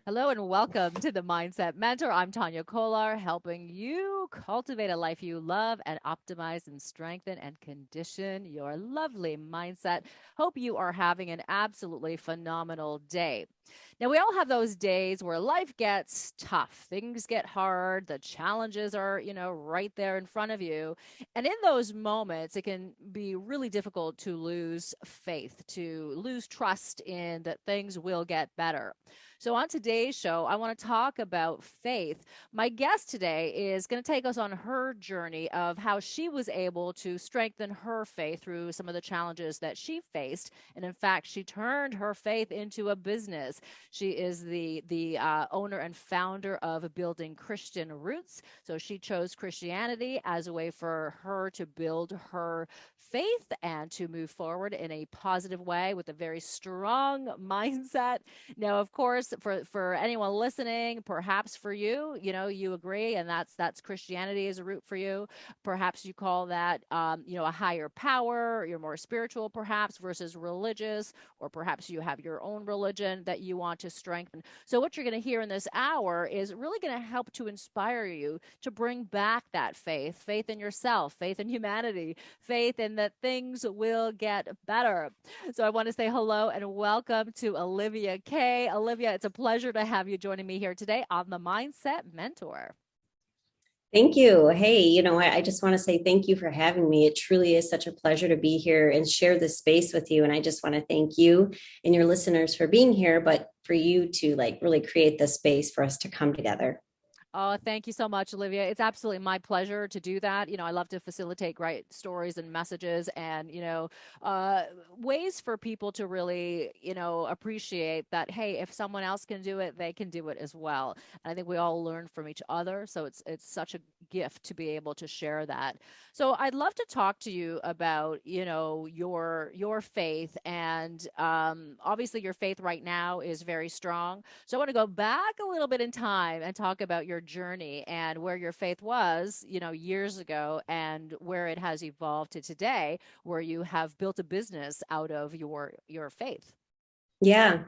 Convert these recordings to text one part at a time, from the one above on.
Hello and welcome to the Mindset Mentor. I'm Tania Kolar, helping you cultivate a life you love and optimize and strengthen and condition your lovely mindset. Hope you are having an absolutely phenomenal day. Now, we all have those days where life gets tough, things get hard, the challenges are, right there in front of you. And in those moments, it can be really difficult to lose faith, to lose trust in that things will get better. So, on today's show, I want to talk about faith. My guest today is going to take us on her journey of how she was able to strengthen her faith through some of the challenges that she faced. And in fact, she turned her faith into a business. She is the owner and founder of Building Christian Roots. So, she chose Christianity as a way for her to build her faith and to move forward in a positive way with a very strong mindset. Now, of course, for anyone listening, perhaps for you, you agree, and that's Christianity as a root for you. Perhaps you call that, a higher power. You're more spiritual, perhaps, versus religious, or perhaps you have your own religion that you want to strengthen. So, what you're going to hear in this hour is really going to help to inspire you to bring back that faith in yourself, faith in humanity, faith in that things will get better. So I want to say hello and welcome to Olivia Kay. Olivia, it's a pleasure to have you joining me here today on the Mindset Mentor. Thank you. Hey, I just want to say thank you for having me. It truly is such a pleasure to be here and share this space with you. And I just want to thank you and your listeners for being here, but for you to really create the space for us to come together. Oh, thank you so much, Olivia. It's absolutely my pleasure to do that. I love to facilitate great stories and messages and, uh, ways for people to really, appreciate that, hey, if someone else can do it, they can do it as well. And I think we all learn from each other. So it's such a gift to be able to share that. So I'd love to talk to you about, your faith. And obviously your faith right now is very strong. So I want to go back a little bit in time and talk about your journey and where your faith was, years ago and where it has evolved to today, where you have built a business out of your faith. Yeah.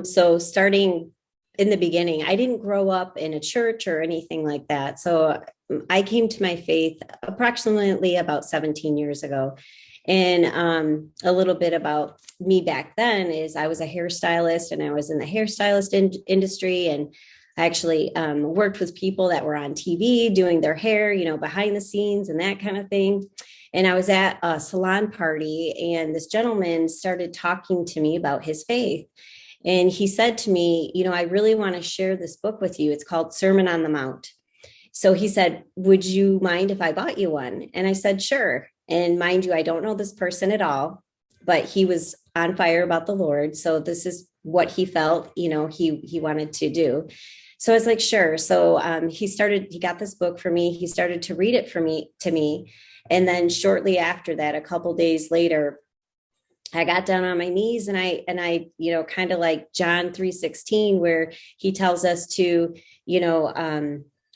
So starting in the beginning, I didn't grow up in a church or anything like that. So I came to my faith approximately about 17 years ago. And a little bit about me back then is I was a hairstylist and I was in the hairstylist industry. And I actually worked with people that were on TV doing their hair, behind the scenes and that kind of thing. And I was at a salon party, and this gentleman started talking to me about his faith. And he said to me, I really want to share this book with you. It's called Sermon on the Mount. So he said, would you mind if I bought you one? And I said, sure. And mind you, I don't know this person at all, but he was on fire about the Lord. So this is what he felt, he wanted to do. So I was like, sure. So he got this book for me. He started to read it to me. And then shortly after that, a couple days later, I got down on my knees and I, kind of like John 3:16, where he tells us to,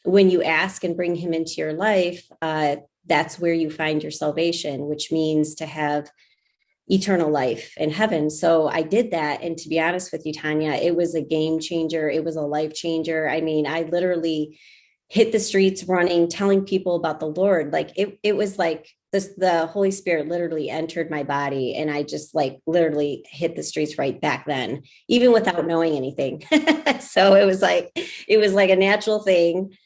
when you ask and bring him into your life, that's where you find your salvation, which means to have eternal life in heaven. So I did that. And to be honest with you, Tania, it was a game changer. It was a life changer. I mean, I literally hit the streets running, telling people about the Lord. Like it was like this, the Holy Spirit literally entered my body. And I just literally hit the streets right back then, even without knowing anything. So it was like a natural thing.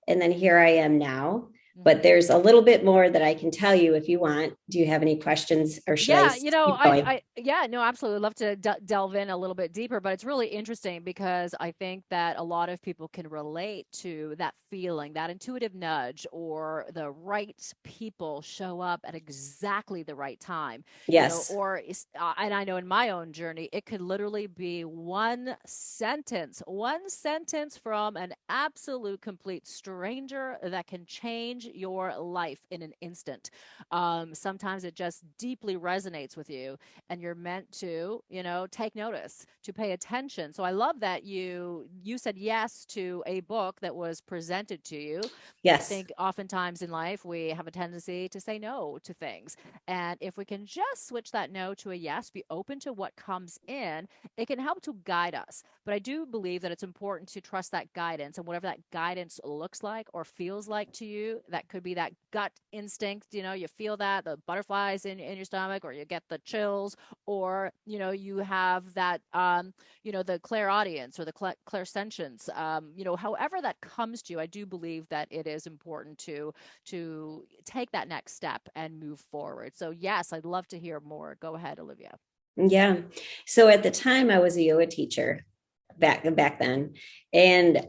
And then here I am now. But there's a little bit more that I can tell you if you want. Do you have any questions, or should I Yeah, keep going? yeah, no, absolutely love to delve in a little bit deeper, but it's really interesting because I think that a lot of people can relate to that feeling, that intuitive nudge, or the right people show up at exactly the right time, Yes. and I know in my own journey, it could literally be one sentence from an absolute complete stranger that can change change your life in an instant. Sometimes it just deeply resonates with you, and you're meant to, take notice, to pay attention. So I love that you said yes to a book that was presented to you. I Yes. think oftentimes in life we have a tendency to say no to things. And if we can just switch that no to a yes, be open to what comes in, it can help to guide us. But I do believe that it's important to trust that guidance, and whatever that guidance looks like or feels like to you, that could be that gut instinct. You feel that the butterflies in your stomach, or you get the chills, or, you have that, the clairaudience or the clairsentience, however that comes to you. I do believe that it is important to take that next step and move forward. So yes, I'd love to hear more. Go ahead, Olivia. Yeah. So at the time I was a yoga teacher back then. And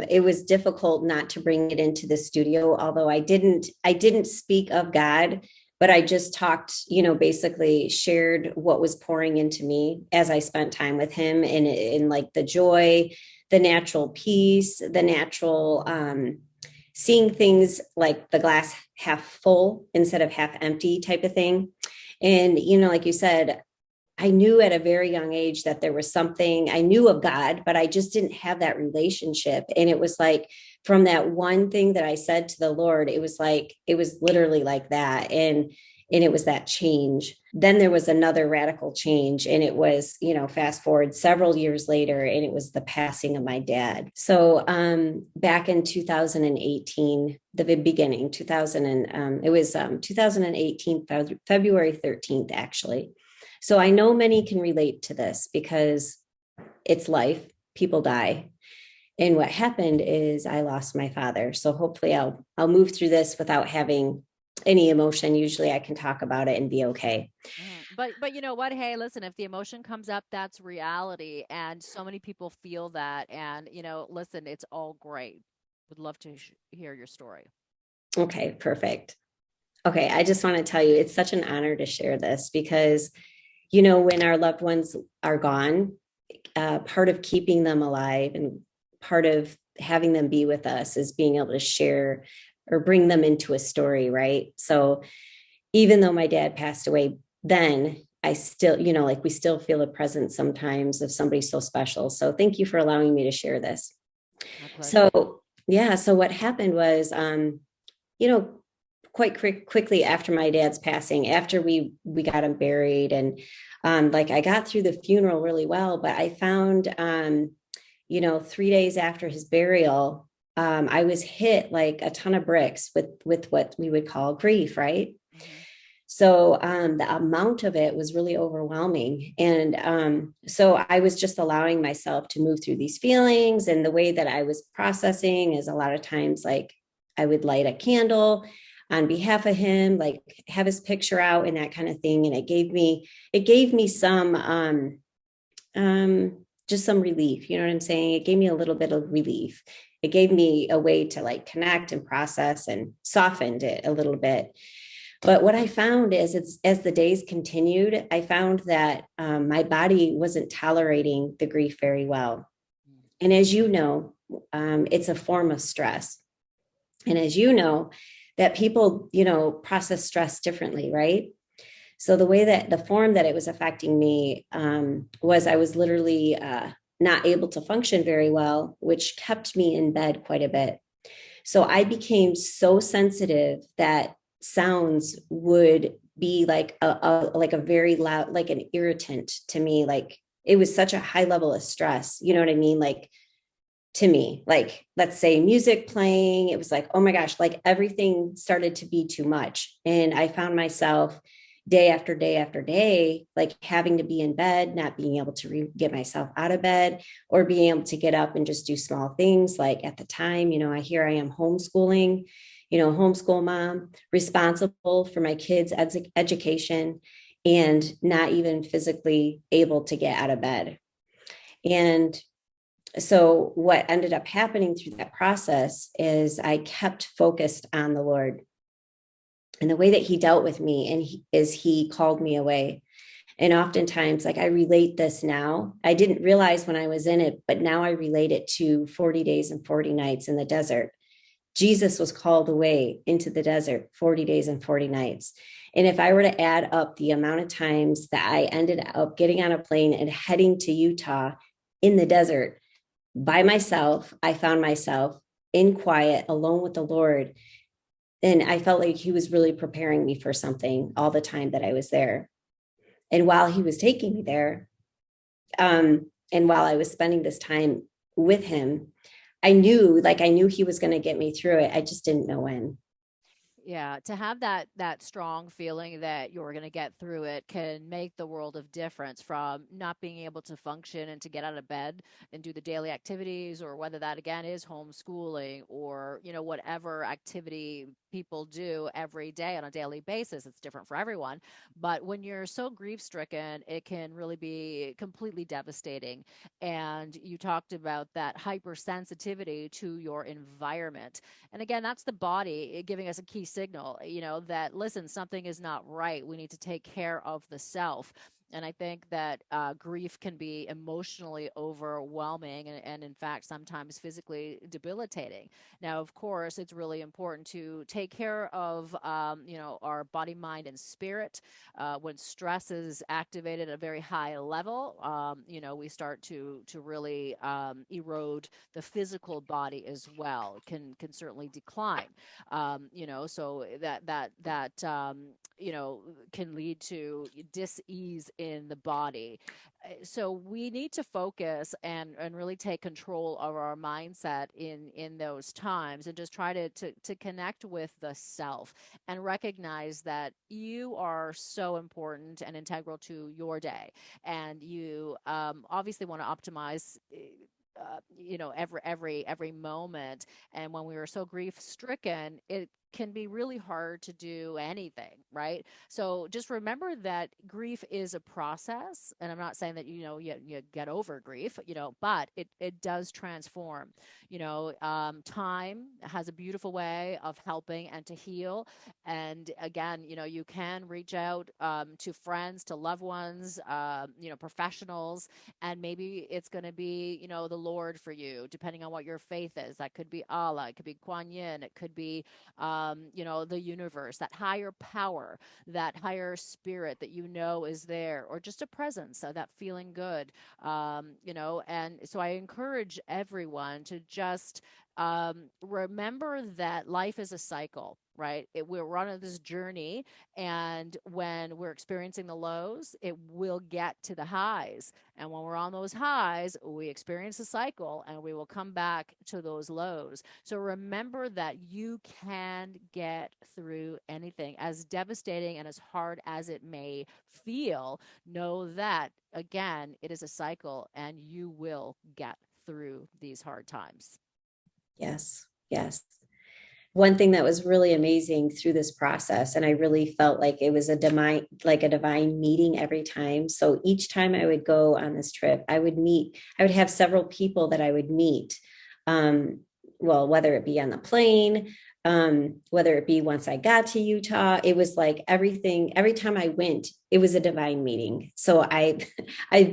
it was difficult not to bring it into the studio, although I didn't speak of God, but I just talked, basically shared what was pouring into me as I spent time with him, and in like the joy, the natural peace, the natural seeing things like the glass half full instead of half empty type of thing. And, like you said, I knew at a very young age that there was something. I knew of God, but I just didn't have that relationship. And it was like from that one thing that I said to the Lord, it was literally like that. And it was that change. Then there was another radical change. And it was, fast forward several years later, and it was the passing of my dad. So back in 2018, the beginning, 2018, February 13th, actually. So I know many can relate to this because it's life. People die. And what happened is I lost my father. So hopefully I'll move through this without having any emotion. Usually I can talk about it and be okay. But you know what? Hey, listen, if the emotion comes up, that's reality. And so many people feel that. And, listen, it's all great. Would love to hear your story. Okay, perfect. Okay, I just want to tell you, it's such an honor to share this because when our loved ones are gone, part of keeping them alive and part of having them be with us is being able to share or bring them into a story, right? So even though my dad passed away then, I still, like we still feel a presence sometimes of somebody so special. So thank you for allowing me to share this. My pleasure. So yeah, so what happened was, you know, quite quickly after my dad's passing, after we got him buried, and like I got through the funeral really well, but I found 3 days after his burial, I was hit like a ton of bricks with what we would call grief, right? Mm-hmm. So the amount of it was really overwhelming. And so I was just allowing myself to move through these feelings. And the way that I was processing is a lot of times like I would light a candle on behalf of him, like have his picture out and that kind of thing. And it gave me some just some relief. You know what I'm saying? It gave me a little bit of relief. It gave me a way to like connect and process and softened it a little bit. But what I found is as the days continued, I found that my body wasn't tolerating the grief very well. And as you know, it's a form of stress. And as you know, that people, process stress differently, right? So the way that the form that it was affecting me was I was literally not able to function very well, which kept me in bed quite a bit. So I became so sensitive that sounds would be like a very loud, like an irritant to me. Like it was such a high level of stress. You know what I mean? Like to me, like let's say music playing, it was like, oh my gosh, like everything started to be too much. And I found myself day after day after day, like having to be in bed, not being able to get myself out of bed or being able to get up and just do small things. Like at the time, I am homeschooling, homeschool mom, responsible for my kids' education and not even physically able to get out of bed. And so what ended up happening through that process is I kept focused on the Lord and the way that he dealt with me, and he called me away. And oftentimes, like I relate this now, I didn't realize when I was in it, but now I relate it to 40 days and 40 nights in the desert. Jesus was called away into the desert 40 days and 40 nights. And if I were to add up the amount of times that I ended up getting on a plane and heading to Utah in the desert by myself, I found myself in quiet, alone with the Lord. And I felt like he was really preparing me for something all the time that I was there. And while he was taking me there, and while I was spending this time with him, I knew he was going to get me through it. I just didn't know when. Yeah, to have that strong feeling that you're going to get through it can make the world of difference, from not being able to function and to get out of bed and do the daily activities, or whether that again is homeschooling, or whatever activity people do every day on a daily basis. It's different for everyone, but when you're so grief stricken, it can really be completely devastating. And you talked about that hypersensitivity to your environment, and again, that's the body giving us a key signal, that listen, something is not right. We need to take care of the self. And I think that grief can be emotionally overwhelming, and in fact, sometimes physically debilitating. Now, of course, it's really important to take care of, our body, mind, and spirit. When stress is activated at a very high level, we start to really erode the physical body as well. Can certainly decline. So that can lead to dis-ease in the body. So we need to focus and really take control of our mindset in those times, and just try to connect with the self, and recognize that you are so important and integral to your day, and you obviously want to optimize every moment. And when we are so grief stricken, it can be really hard to do anything, right? So just remember that grief is a process, and I'm not saying that you get over grief, but it does transform. Time has a beautiful way of helping and to heal. And again, you can reach out to friends, to loved ones, professionals, and maybe it's going to be the Lord for you, depending on what your faith is. That could be Allah, it could be Kuan Yin, it could be the universe, that higher power, that higher spirit that is there, or just a presence, that feeling good. And so I encourage everyone to just remember that life is a cycle, right? We're on this journey, and when we're experiencing the lows, it will get to the highs. And when we're on those highs, we experience a cycle, and we will come back to those lows. So remember that you can get through anything, as devastating and as hard as it may feel. Know that, again, it is a cycle, and you will get through these hard times. Yes. Yes. One thing that was really amazing through this process, and I really felt like it was a divine meeting every time. So each time I would go on this trip, I would have several people that I would meet. Um, well, whether it be on the plane, whether it be once I got to Utah, it was like everything, every time I went, it was a divine meeting. So I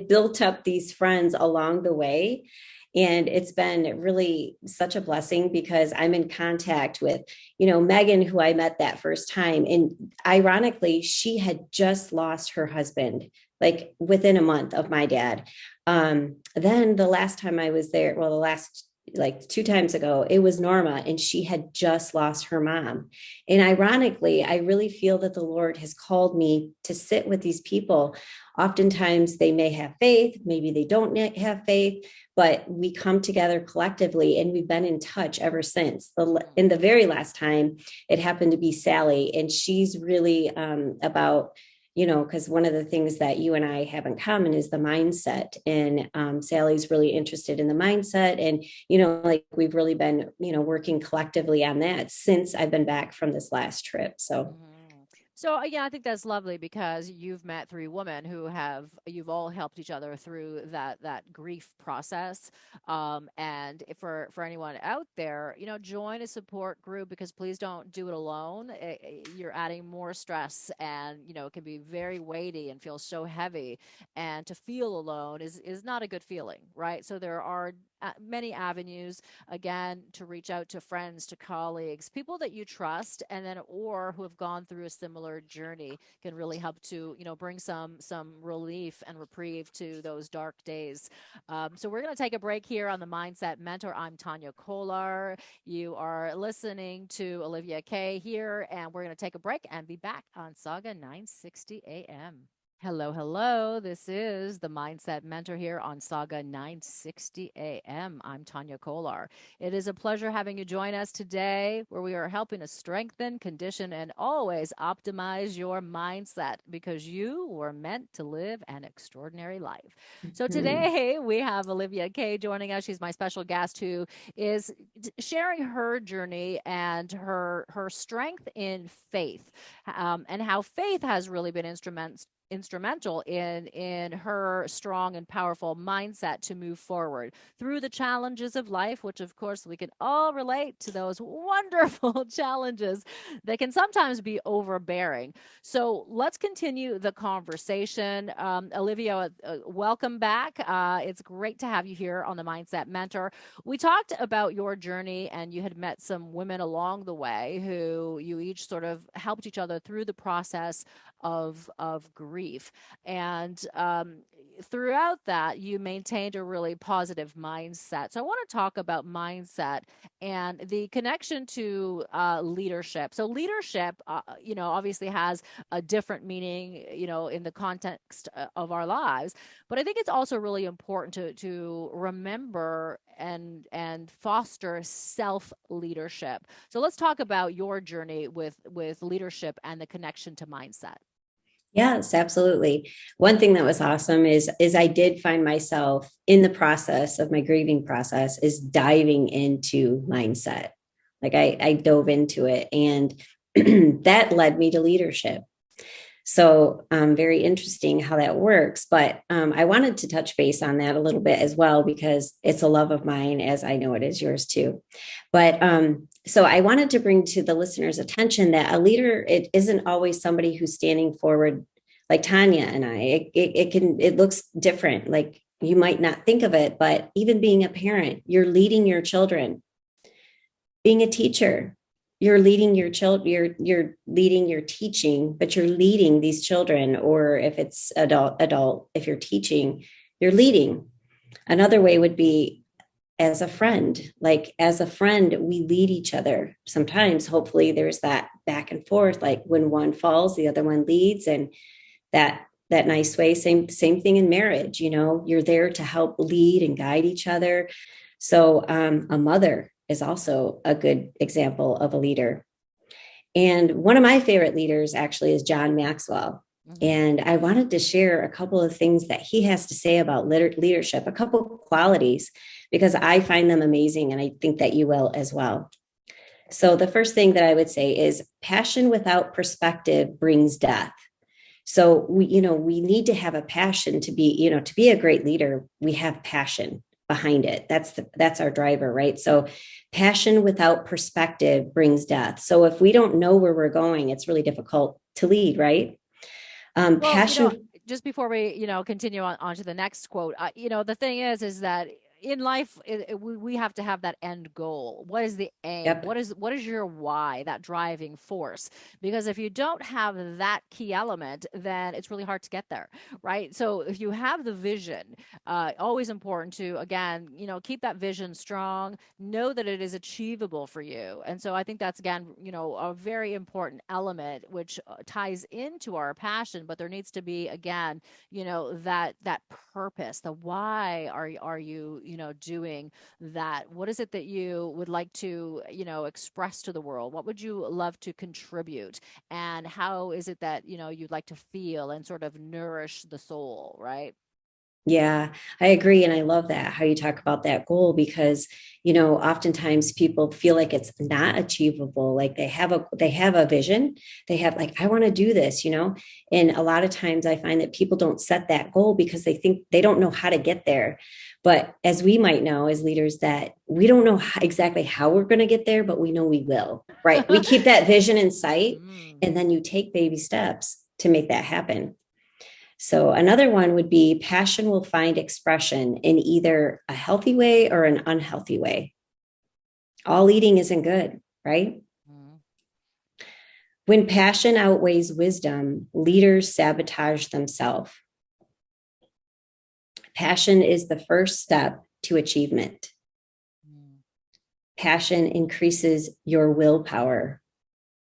built up these friends along the way, and it's been really such a blessing, because I'm in contact with, Megan, who I met that first time. And ironically, she had just lost her husband, like within a month of my dad. Then the last time I was there, well, the last like 2 times ago, it was Norma, and she had just lost her mom. And ironically, I really feel that the Lord has called me to sit with these people. Oftentimes they may have faith, maybe they don't have faith, but we come together collectively, and we've been in touch ever since. In the very last time, it happened to be Sally, and she's really about, because one of the things that you and I have in common is the mindset. And Sally's really interested in the mindset. And, like we've really been, working collectively on that since I've been back from this last trip. So, Mhm. So yeah, I think that's lovely, because you've met three women who you've all helped each other through that grief process. And for anyone out there, join a support group, because please don't do it alone. You're adding more stress, and it can be very weighty and feel so heavy. And to feel alone is not a good feeling, right? So there are many avenues, again, to reach out to friends, to colleagues, people that you trust, and then or who have gone through a similar journey can really help to, bring some relief and reprieve to those dark days. So we're going to take a break here on the Mindset Mentor. I'm Tania Kolar. You are listening to Olivia Kay here, and we're going to take a break and be back on Sauga 960 AM. Hello, hello. This is the Mindset Mentor here on Sauga 960 AM. I'm Tania Kolar. It is a pleasure having you join us today, where we are helping to strengthen, condition, and always optimize your mindset, because you were meant to live an extraordinary life. So today we have Olivia Kay joining us. She's my special guest who is sharing her journey and her strength in faith, and how faith has really been instrumental in her strong and powerful mindset to move forward through the challenges of life, which of course we can all relate to, those wonderful challenges that can sometimes be overbearing. So let's continue the conversation. Olivia, welcome back. It's great to have you here on the Mindset Mentor. We talked about your journey, and you had met some women along the way who you each sort of helped each other through the process of grief. And throughout that, you maintained a really positive mindset. So I want to talk about mindset and the connection to leadership. So leadership, obviously has a different meaning, in the context of our lives. But I think it's also really important to remember and foster self leadership. So let's talk about your journey with leadership and the connection to mindset. Yes, absolutely. One thing that was awesome is I did find myself in the process of my grieving process is diving into mindset. Like I dove into it, and that led me to leadership. So very interesting how that works. But I wanted to touch base on that a little bit as well, because it's a love of mine, as I know it is yours too. But so I wanted to bring to the listeners' attention that a leader, it isn't always somebody who's standing forward like Tania and I. It looks different. Like you might not think of it, but even being a parent, you're leading your children. Being a teacher, you're leading your children, you're leading your teaching, but you're leading these children. Or if it's adult, if you're teaching, you're leading. Another way would be as a friend. Like as a friend, we lead each other. Sometimes, hopefully, there's that back and forth. Like when one falls, the other one leads, and that nice way. Same thing in marriage. You're there to help lead and guide each other. So a mother is also a good example of a leader. And one of my favorite leaders actually is John Maxwell. Mm-hmm. And I wanted to share a couple of things that he has to say about leadership, a couple of qualities, because I find them amazing, and I think that you will as well. So the first thing that I would say is passion without perspective brings death. So we need to have a passion to be a great leader. We have passion behind it. That's our driver, right? So passion without perspective brings death. So if we don't know where we're going, it's really difficult to lead, right? Well, passion. Just before we, continue on to the next quote, the thing is that in life, we have to have that end goal. What is the aim? Yep. What is your why, that driving force? Because if you don't have that key element, then it's really hard to get there, right? So if you have the vision, always important to, again, keep that vision strong, know that it is achievable for you. And so I think that's, again, a very important element, which ties into our passion, but there needs to be, again, that purpose, the why are you doing that? What is it that you would like to, express to the world? What would you love to contribute? And how is it that, you'd like to feel and sort of nourish the soul, right? Yeah, I agree. And I love that, how you talk about that goal, because, oftentimes people feel like it's not achievable. Like they have a vision. They have like, I want to do this, and a lot of times I find that people don't set that goal because they think they don't know how to get there. But as we might know as leaders, that we don't know exactly how we're going to get there, but we know we will, right? We keep that vision in sight, and then you take baby steps to make that happen. So another one would be passion will find expression in either a healthy way or an unhealthy way. All eating isn't good, right? Mm. When passion outweighs wisdom, leaders sabotage themselves. Passion is the first step to achievement. Mm. Passion increases your willpower.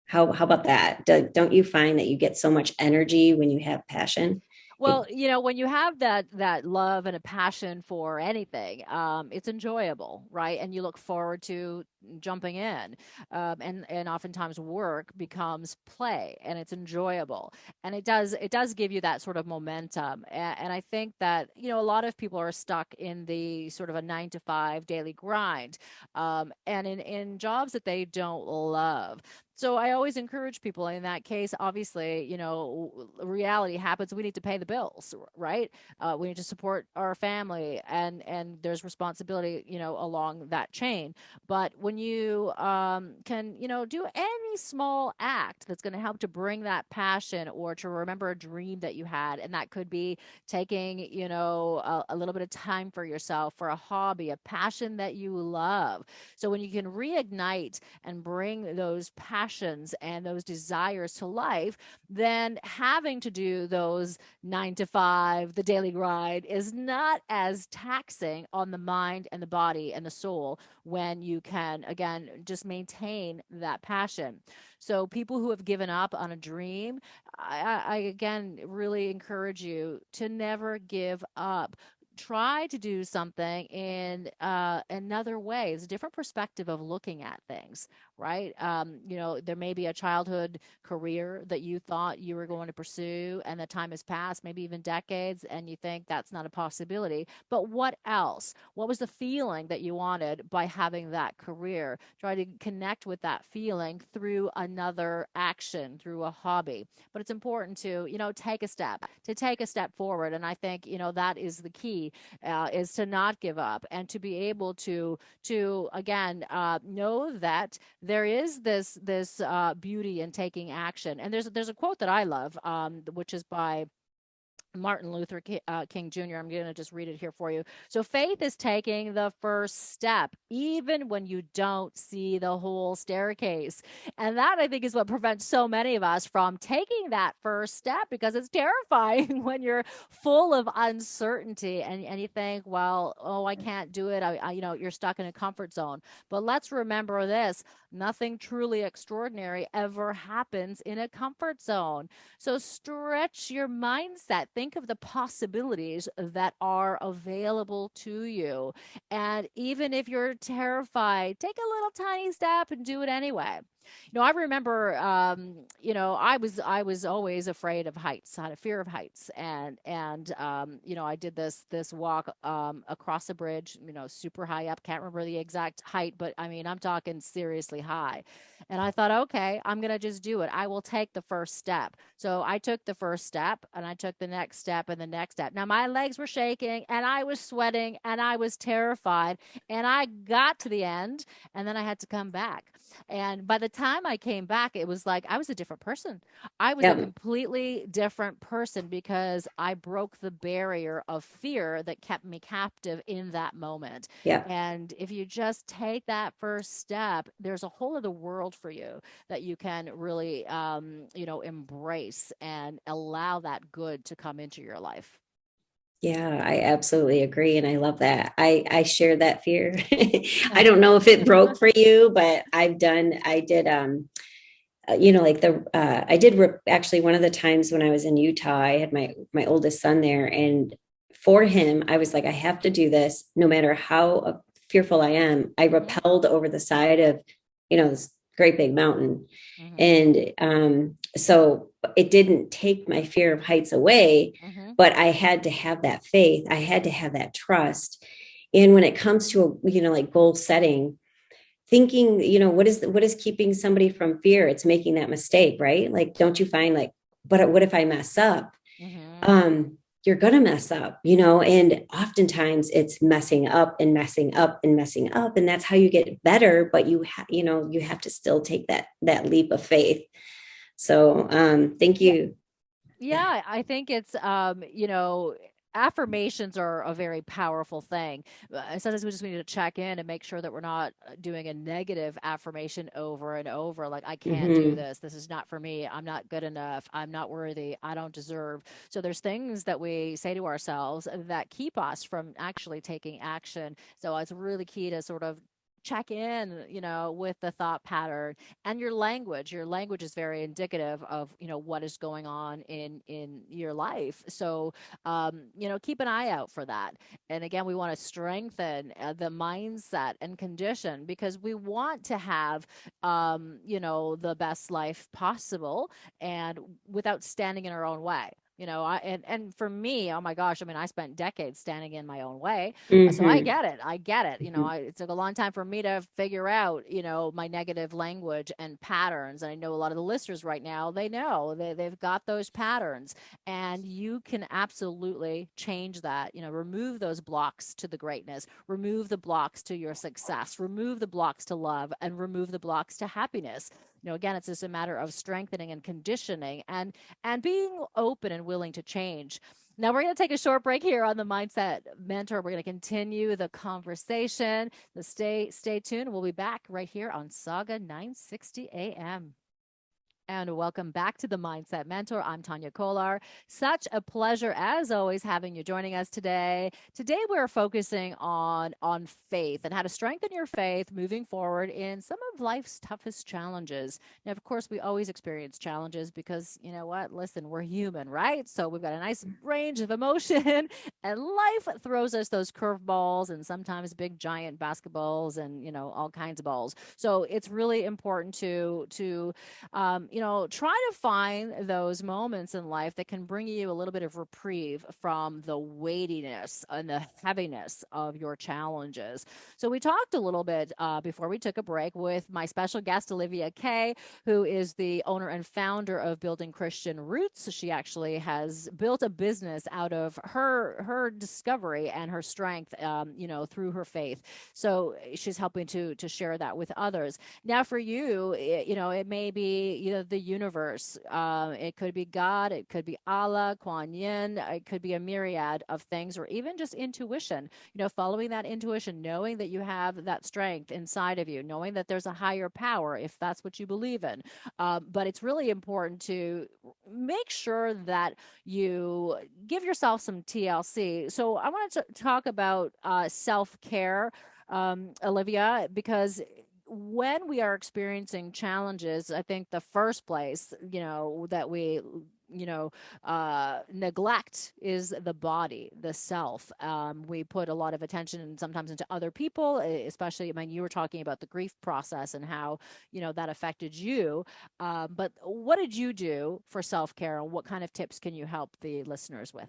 How about that? Don't you find that you get so much energy when you have passion? It, Well, when you have that love and a passion for anything, it's enjoyable, right? And you look forward to jumping in. And oftentimes work becomes play, and it's enjoyable, and it does give you that sort of momentum. And I think that a lot of people are stuck in the sort of a 9 to 5 daily grind, and in jobs that they don't love. So I always encourage people in that case, obviously, reality happens. We need to pay the bills, right? We need to support our family, and there's responsibility, along that chain. But when you can, do any small act that's going to help to bring that passion or to remember a dream that you had, and that could be taking, a little bit of time for yourself, for a hobby, a passion that you love. So when you can reignite and bring those passions and those desires to life, then having to do those 9 to 5, the daily grind, is not as taxing on the mind and the body and the soul when you can, again, just maintain that passion. So, people who have given up on a dream, I again really encourage you to never give up. Try to do something in another way. It's a different perspective of looking at things, right? There may be a childhood career that you thought you were going to pursue, and the time has passed, maybe even decades, and you think that's not a possibility. But what else? What was the feeling that you wanted by having that career? Try to connect with that feeling through another action, through a hobby. But it's important to, take a step forward. And I think, that is the key, is to not give up and to be able to again, know that there is this beauty in taking action. And there's a quote that I love, which is by Martin Luther King Jr. I'm going to just read it here for you. So, faith is taking the first step, even when you don't see the whole staircase. And that, I think, is what prevents so many of us from taking that first step, because it's terrifying when you're full of uncertainty, and you think, well, oh, I can't do it. You're stuck in a comfort zone. But let's remember this: nothing truly extraordinary ever happens in a comfort zone. So stretch your mindset. Think of the possibilities that are available to you. And even if you're terrified, take a little tiny step and do it anyway. I remember, I was always afraid of heights. I had a fear of heights, and I did this walk across a bridge, super high up. Can't remember the exact height, but I mean, I'm talking seriously high. And I thought, okay, I'm gonna just do it. I will take the first step. So I took the first step, and I took the next step and the next step. Now my legs were shaking, and I was sweating, and I was terrified, and I got to the end, and then I had to come back. And by the time I came back, it was like I was a different person. I was a yeah, completely different person, because I broke the barrier of fear that kept me captive in that moment. yeah. And if you just take that first step, there's a whole other world for you that you can really, embrace and allow that good to come into your life. Yeah, I absolutely agree. And I love that. I share that fear. I don't know if it broke for you, but I did, actually one of the times when I was in Utah, I had my oldest son there. And for him, I was like, I have to do this no matter how fearful I am. I Hmm. rappelled over the side of, this great big mountain. Hmm. And so it didn't take my fear of heights away, Hmm. but I had to have that faith. I had to have that trust. And when it comes to, like goal setting, thinking, what is keeping somebody from fear? It's making that mistake, right? Like, don't you find like, but what if I mess up? Hmm. Um, you're gonna mess up, and oftentimes it's messing up and messing up and messing up, and that's how you get better. But you have to still take that leap of faith. So thank Yeah. you. Yeah, I think it's affirmations are a very powerful thing. Sometimes we just need to check in and make sure that we're not doing a negative affirmation over and over, like I can't do Hmm. this. This is not for me. I'm not good enough. I'm not worthy. I don't deserve. So there's things that we say to ourselves that keep us from actually taking action. So it's really key to sort of check in, with the thought pattern and your language. Your language is very indicative of what is going on in your life. So keep an eye out for that. And again, we want to strengthen the mindset and condition, because we want to have the best life possible, and without standing in our own way. And for me, oh my gosh, I mean, I spent decades standing in my own way. So I Hmm. get it. I get it. Hmm. It took a long time for me to figure out, my negative language and patterns. And I know a lot of the listeners right now, they know they've got those patterns, and you can absolutely change that. Remove those blocks to the greatness, remove the blocks to your success, remove the blocks to love, and remove the blocks to happiness. Again, it's just a matter of strengthening and conditioning, and being open and willing to change. Now we're going to take a short break here on the Mindset Mentor. We're going to continue the conversation. So stay tuned. We'll be back right here on Sauga 960 AM. And welcome back to the Mindset Mentor. I'm Tania Kolar. Such a pleasure, as always, having you joining us today. Today, we're focusing on faith and how to strengthen your faith moving forward in some of life's toughest challenges. Now, of course, we always experience challenges because, you know what? Listen, we're human, right? So we've got a nice range of emotion, and life throws us those curveballs and sometimes big giant basketballs and all kinds of balls. So it's really important to try to find those moments in life that can bring you a little bit of reprieve from the weightiness and the heaviness of your challenges. So we talked a little bit before we took a break with my special guest, Olivia Kay, who is the owner and founder of Building Christian Roots. She actually has built a business out of her discovery and her strength, through her faith. So she's helping to share that with others. Now, for you, it may be the universe. It could be God. It could be Allah, Kuan Yin. It could be a myriad of things, or even just intuition. Following that intuition, knowing that you have that strength inside of you, knowing that there's a higher power, if that's what you believe in. But it's really important to make sure that you give yourself some TLC. So I wanted to talk about self care, Olivia, because when we are experiencing challenges, I think the first place, that we, neglect is the body, the self. We put a lot of attention sometimes into other people, especially, I mean, you were talking about the grief process and how, that affected you. But what did you do for self care, and what kind of tips can you help the listeners with?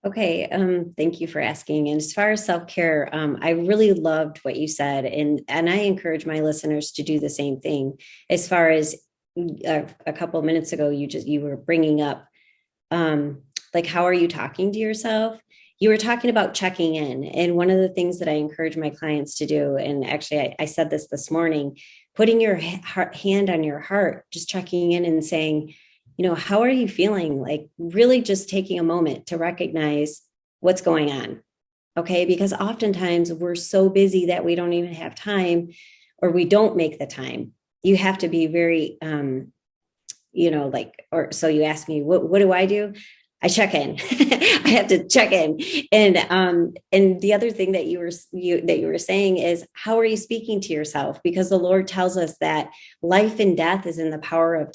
Okay, thank you for asking. And as far as self-care, I really loved what you said, and I encourage my listeners to do the same thing. As far as a couple of minutes ago, you were bringing up, like, how are you talking to yourself? You were talking about checking in, and one of the things that I encourage my clients to do, and actually I said this morning, putting your hand on your heart, just checking in and saying, how are you feeling? Like, really just taking a moment to recognize what's going on. Okay. Because oftentimes we're so busy that we don't even have time, or we don't make the time. You have to be very, like, or so you ask me, what do I do? I check in. I have to check in. And the other thing that you were saying is, how are you speaking to yourself? Because the Lord tells us that life and death is in the power of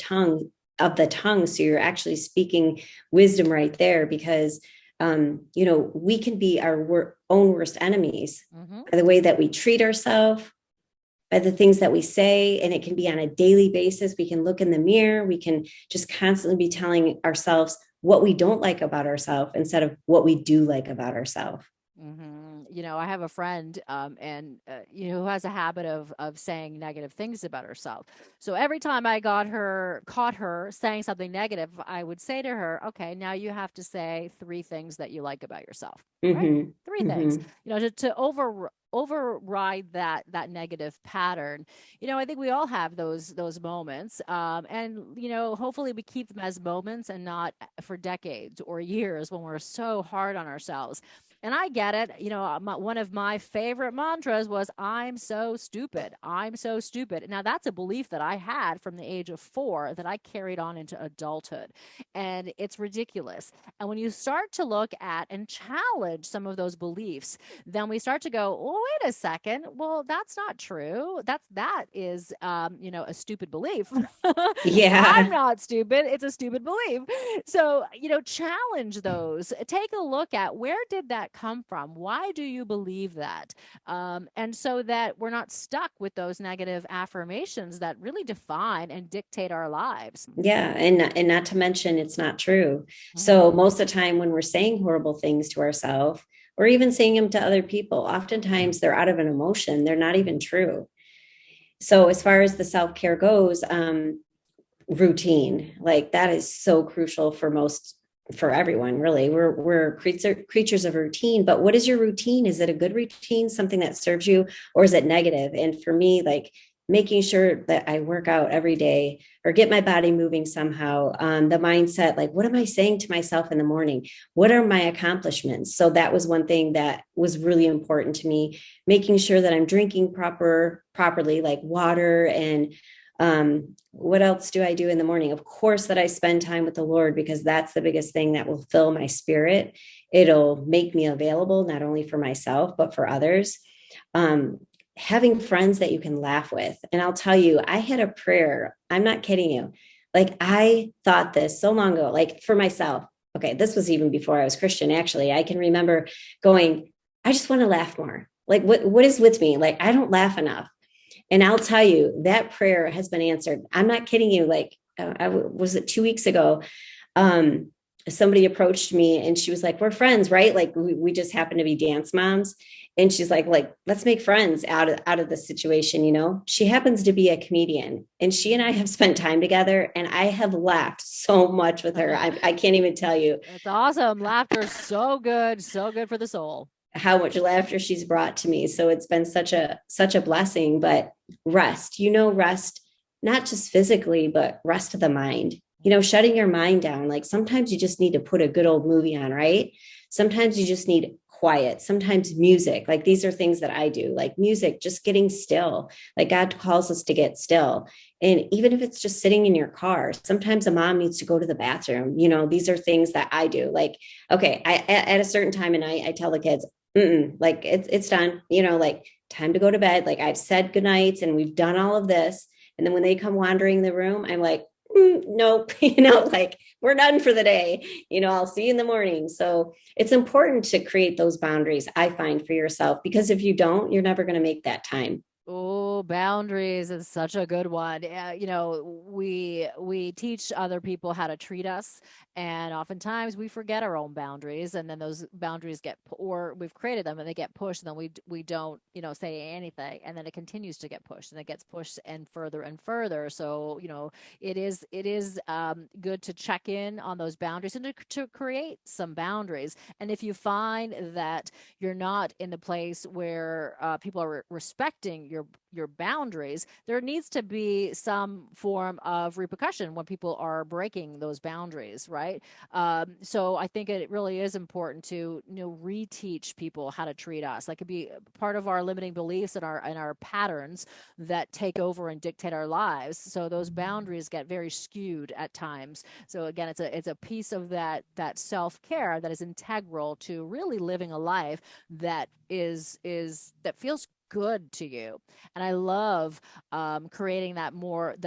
the tongue. So you're actually speaking wisdom right there, because we can be our own worst enemies Mm-hmm. by the way that we treat ourselves, by the things that we say. And it can be on a daily basis. We can look in the mirror. We can just constantly be telling ourselves what we don't like about ourselves instead of what we do like about ourselves. I have a friend, and who has a habit of saying negative things about herself. So every time I caught her saying something negative, I would say to her, "Okay, now you have to say three things that you like about yourself." Right? Mm-hmm. Three things. Mm-hmm. To override that negative pattern. I think we all have those moments, and hopefully we keep them as moments and not for decades or years when we're so hard on ourselves. And I get it. One of my favorite mantras was, I'm so stupid. I'm so stupid. Now, that's a belief that I had from the age of 4 that I carried on into adulthood. And it's ridiculous. And when you start to look at and challenge some of those beliefs, then we start to go, well, wait a second. Well, that's not true. That is, a stupid belief. I'm Yeah. not stupid. It's a stupid belief. So, challenge those. Take a look at, where did that come from? Why do you believe that? And so that we're not stuck with those negative affirmations that really define and dictate our lives. Yeah, and not to mention it's not true. Mhm. So most of the time when we're saying horrible things to ourselves or even saying them to other people, oftentimes they're out of an emotion. They're not even true. So as far as the self-care goes, routine, like that is so crucial for everyone, really. We're creatures of routine, but what is your routine? Is it a good routine, something that serves you, or is it negative? And for me, like making sure that I work out every day or get my body moving somehow. The mindset, like what am I saying to myself in the morning? What are my accomplishments? So that was one thing that was really important to me, making sure that I'm drinking properly, like water. And what else do I do in the morning? Of course, that I spend time with the Lord, because that's the biggest thing that will fill my spirit. It'll make me available, not only for myself, but for others. Um, Having friends that you can laugh with. And I'll tell you, I had a prayer. I'm not kidding you. Like I thought this so long ago, like for myself. Okay, this was even before I was Christian, actually. I can remember going, I just want to laugh more. Like what is with me? Like I don't laugh enough. And I'll tell you, that prayer has been answered. I'm not kidding you. Like, was it 2 weeks ago? Um, Somebody approached me and she was like, we're friends, right? Like we just happen to be dance moms. And she's like, let's make friends out of the situation. She happens to be a comedian and she and I have spent time together and I have laughed so much with her. I can't even tell you It's awesome. Laughter is so good for the soul. how much laughter she's brought to me. So it's been such a blessing. But rest, rest, not just physically, but rest of the mind, shutting your mind down. Like sometimes you just need to put a good old movie on, right? Sometimes you just need quiet, sometimes music. Like these are things that I do, like music, just getting still. Like God calls us to get still. And even if it's just sitting in your car, sometimes a mom needs to go to the bathroom. These are things that I do. Like, okay, at a certain time of night, I tell the kids, like it's done, like time to go to bed. Like I've said goodnights and we've done all of this. And then when they come wandering the room, I'm like, nope, like we're done for the day. I'll see you in the morning. So it's important to create those boundaries, I find, for yourself, because if you don't, you're never going to make that time. Oh, boundaries is such a good one. We teach other people how to treat us, and oftentimes we forget our own boundaries, and then those boundaries or we've created them and they get pushed, and then we don't say anything, and then it continues to get pushed, and it gets pushed and further and further. So it is good to check in on those boundaries and to create some boundaries. And if you find that you're not in the place where people are respecting your boundaries, there needs to be some form of repercussion when people are breaking those boundaries, right? So I think it really is important to reteach people how to treat us. That could be part of our limiting beliefs and our patterns that take over and dictate our lives. So those boundaries get very skewed at times. So again, it's a piece of that self-care that is integral to really living a life that that feels good to you. And I love creating that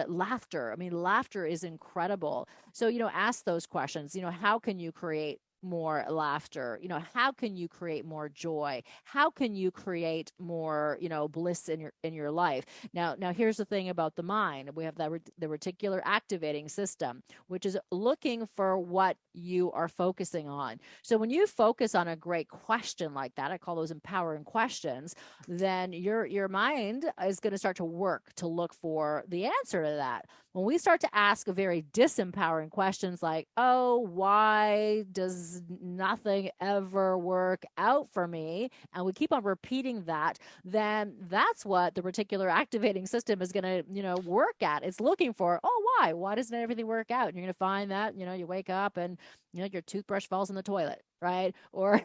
laughter. I mean, laughter is incredible. So ask those questions. How can you create more laughter? How can you create more joy? How can you create more bliss in your life? Now here's the thing about the mind. We have the reticular activating system, which is looking for what you are focusing on. So when you focus on a great question like that, I call those empowering questions, then your mind is going to start to work to look for the answer to that. When we start to ask very disempowering questions like, oh, why does nothing ever work out for me? And we keep on repeating that, then that's what the reticular activating system is going to, work at. It's looking for, oh, why? Why doesn't everything work out? And you're going to find that, you wake up and, your toothbrush falls in the toilet, right? Or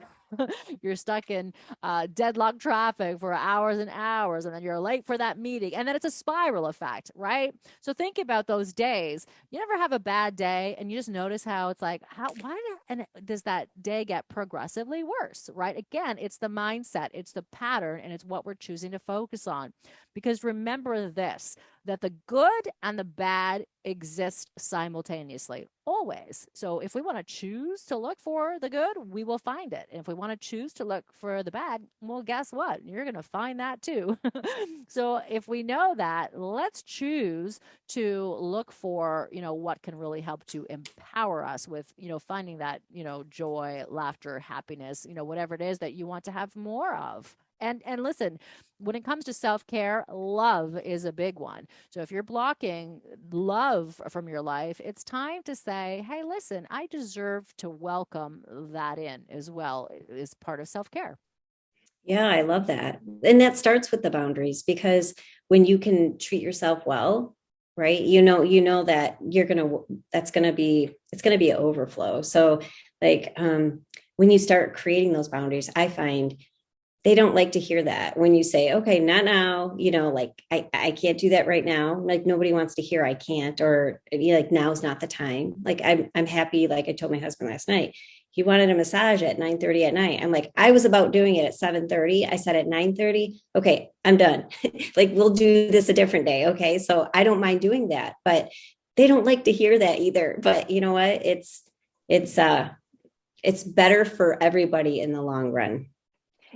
you're stuck in deadlock traffic for hours and hours, and then you're late for that meeting. And then it's a spiral effect, right? So think about those days. You never have a bad day and you just notice how it's like, does that day get progressively worse, right? Again, it's the mindset, it's the pattern, and it's what we're choosing to focus on. Because remember this, that the good and the bad exist simultaneously, always. So if we want to choose to look for the good, we will find it. And if we want to choose to look for the bad, well, guess what? You're going to find that too. So if we know that, let's choose to look for, what can really help to empower us with, finding that, joy, laughter, happiness, whatever it is that you want to have more of. And listen, when it comes to self-care, love is a big one. So if you're blocking love from your life, it's time to say, hey, listen, I deserve to welcome that in as well, is part of self-care. Yeah, I love that. And that starts with the boundaries, because when you can treat yourself well, right? You know that it's gonna be an overflow. So like when you start creating those boundaries, I find they don't like to hear that when you say, okay, not now, like I can't do that right now. Like nobody wants to hear I can't, or like now's not the time. Like I'm happy. Like I told my husband last night, he wanted a massage at 9:30 at night. I'm like, I was about doing it at 7:30. I said at 9:30, okay, I'm done. Like we'll do this a different day. Okay. So I don't mind doing that, but they don't like to hear that either. But you know what? It's better for everybody in the long run.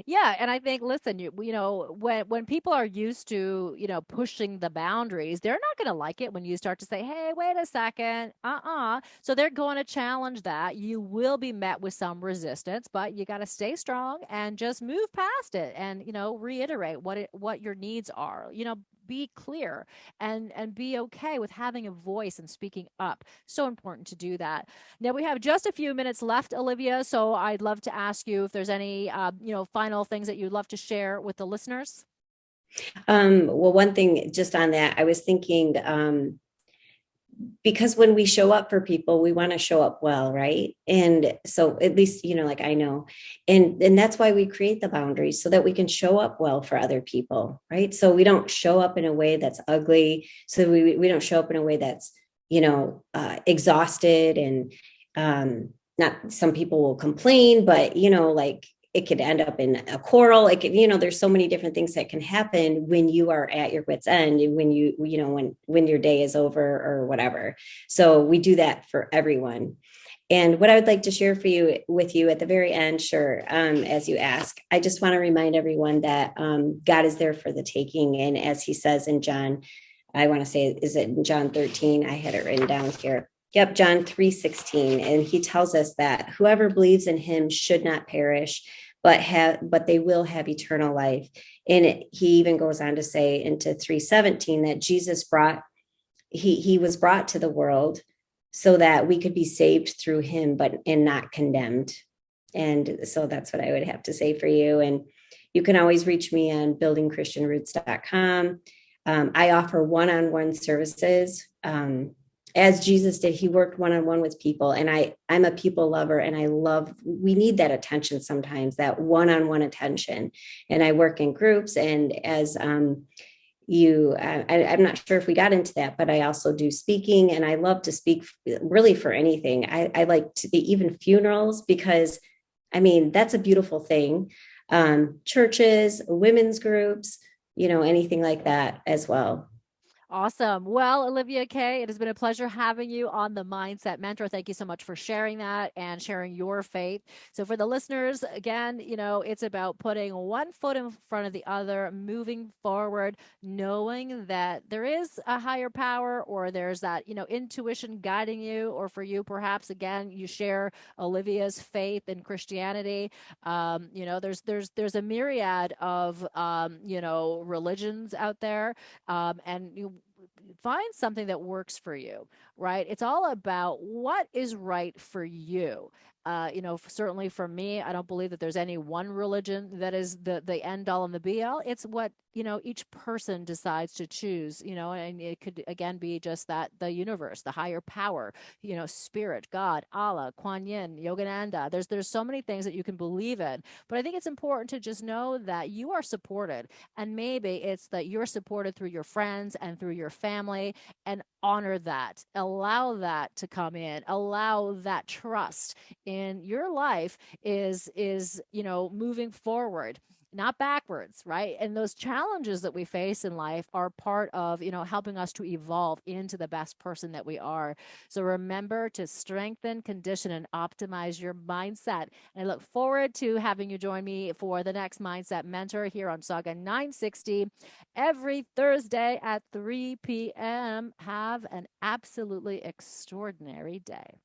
Yeah, and I think, listen, when people are used to, pushing the boundaries, they're not going to like it when you start to say, "Hey, wait a second, So they're going to challenge that. You will be met with some resistance, but you got to stay strong and just move past it, and reiterate what your needs are. Be clear and be okay with having a voice and speaking up. So important to do that. Now we have just a few minutes left, Olivia. So I'd love to ask you if there's any, final things that you'd love to share with the listeners. Well, one thing just on that, I was thinking, because when we show up for people, we want to show up well, right? And so at least, like I know, and that's why we create the boundaries, so that we can show up well for other people, right? So we don't show up in a way that's ugly. So we don't show up in a way that's, exhausted and not, some people will complain, but like it could end up in a quarrel. It could, there's so many different things that can happen when you are at your wit's end, and when your day is over or whatever. So we do that for everyone. And what I would like to share with you at the very end, sure, as you ask, I just want to remind everyone that God is there for the taking. And as he says in John, I want to say, is it in John 13? I had it written down here. Yep, John 3:16. And he tells us that whoever believes in him should not perish, but they will have eternal life. And he even goes on to say into 3:17 that Jesus he was brought to the world so that we could be saved through him, and not condemned. And so that's what I would have to say for you. And you can always reach me on buildingchristianroots.com. I offer one-on-one services. As Jesus did, he worked one-on-one with people. And I'm a people lover, and we need that attention sometimes, that one-on-one attention. And I work in groups. And as I'm not sure if we got into that, but I also do speaking, and I love to speak really for anything. I like to be even funerals, because I mean, that's a beautiful thing. Churches, women's groups, anything like that as well. Awesome. Well, Olivia Kay, it has been a pleasure having you on the Mindset Mentor. Thank you so much for sharing that and sharing your faith. So, for the listeners, again, it's about putting one foot in front of the other, moving forward, knowing that there is a higher power, or there's that, intuition guiding you, or for you, perhaps, again, you share Olivia's faith in Christianity. There's a myriad of, religions out there, and find something that works for you, right? It's all about what is right for you. Certainly for me, I don't believe that there's any one religion that is the end all and the be all. It's what, each person decides to choose, and it could again be just that the universe, the higher power, spirit, God, Allah, Kuan Yin, Yogananda. There's so many things that you can believe in, but I think it's important to just know that you are supported, and maybe it's that you're supported through your friends and through your family, and honor that. Allow that to come in. Allow that trust in your life is moving forward, not backwards, right? And those challenges that we face in life are part of, helping us to evolve into the best person that we are. So remember to strengthen, condition, and optimize your mindset. And I look forward to having you join me for the next Mindset Mentor here on Sauga 960 every Thursday at 3 p.m. Have an absolutely extraordinary day.